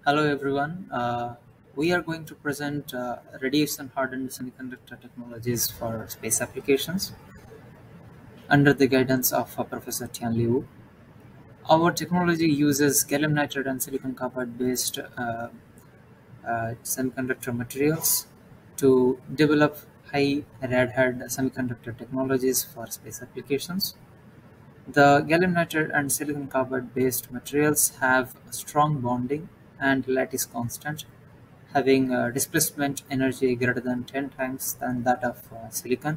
Hello everyone. We are going to present radiation hardened semiconductor technologies for space applications under the guidance of Professor Tian-Li. Our technology uses gallium nitride and silicon carbide based semiconductor materials to develop high rad-hard semiconductor technologies for space applications. The gallium nitride and silicon carbide based materials have strong bonding and lattice constant, having displacement energy greater than 10 times than that of silicon.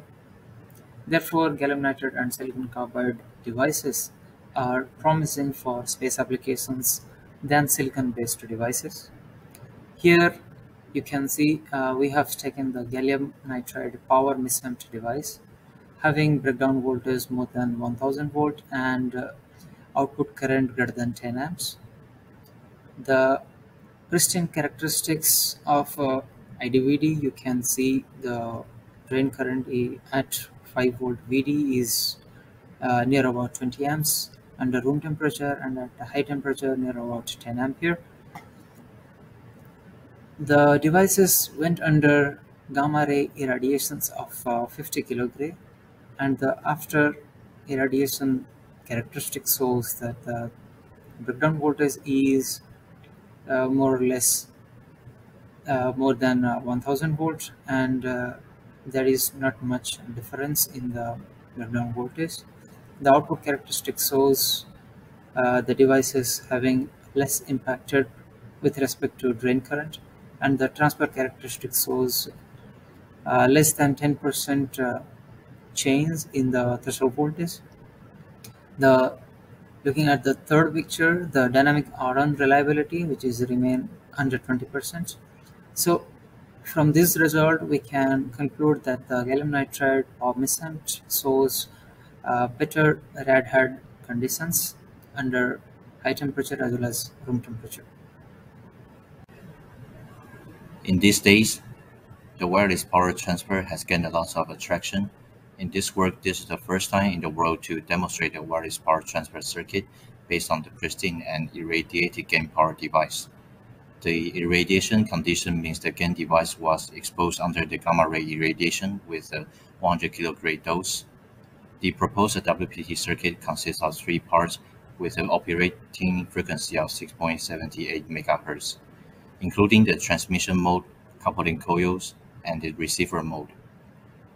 Therefore, gallium nitride and silicon carbide devices are promising for space applications than silicon-based devices. Here you can see we have taken the gallium nitride power mismatch device having breakdown voltage more than 1000 volt and output current greater than 10 amps. The pristine characteristics of IDVD, you can see the drain current at 5 volt VD is near about 20 amps under room temperature, and at high temperature near about 10 ampere. The devices went under gamma ray irradiations of 50 kilogray, and the after irradiation characteristic shows that the breakdown voltage is more or less more than 1000 volts, and there is not much difference in the breakdown voltage. The output characteristic shows the devices having less impacted with respect to drain current, and the transfer characteristic shows less than 10% change in the threshold voltage. Looking at the third picture, the dynamic R-on reliability, which is remain under 20%. So from this result, we can conclude that the gallium nitride or mismatch shows better rad-hard conditions under high temperature as well as room temperature. In these days, the wireless power transfer has gained a lot of attraction. In this work, this is the first time in the world to demonstrate a wireless power transfer circuit based on the pristine and irradiated gain power device. The irradiation condition means the GaN device was exposed under the gamma ray irradiation with a 100 kilogray dose. The proposed WPT circuit consists of 3 parts with an operating frequency of 6.78 MHz, including the transmission mode, coupling coils, and the receiver mode.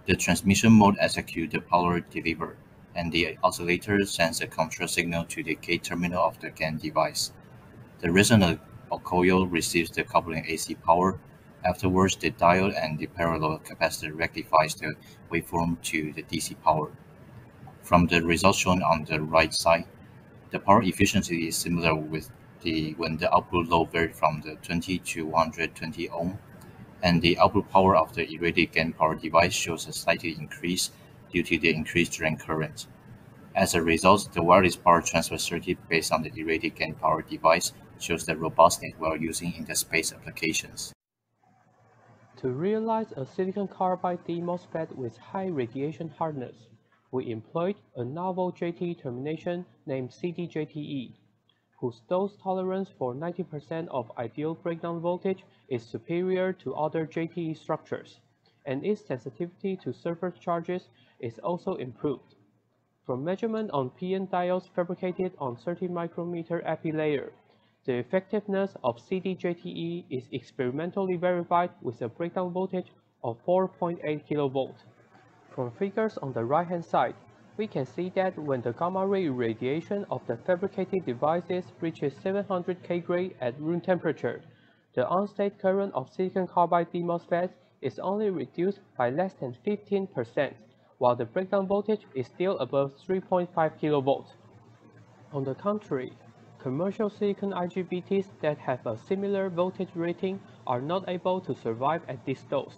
The transmission mode executes the power delivered, and the oscillator sends a control signal to the gate terminal of the GaN device. The resonant coil receives the coupling AC power. Afterwards, the diode and the parallel capacitor rectifies the waveform to the DC power. From the results shown on the right side, the power efficiency is similar with when the output load varied from the 20 to 120 ohm, and the output power of the irradiated GaN power device shows a slight increase due to the increased drain current. As a result, the wireless power transfer circuit based on the irradiated GaN power device shows the robustness while using in the space applications. To realize a silicon carbide DMOSFET with high radiation hardness, we employed a novel JTE termination named CDJTE, whose dose tolerance for 90% of ideal breakdown voltage is superior to other JTE structures, and its sensitivity to surface charges is also improved. From measurement on PN diodes fabricated on 30 micrometer epi layer, the effectiveness of CDJTE is experimentally verified with a breakdown voltage of 4.8 kV. From figures on the right-hand side, we can see that when the gamma ray irradiation of the fabricated devices reaches 700 K at room temperature, the on-state current of silicon carbide DMOSFET is only reduced by less than 15%, while the breakdown voltage is still above 3.5 kV. On the contrary, commercial silicon IGBTs that have a similar voltage rating are not able to survive at this dose.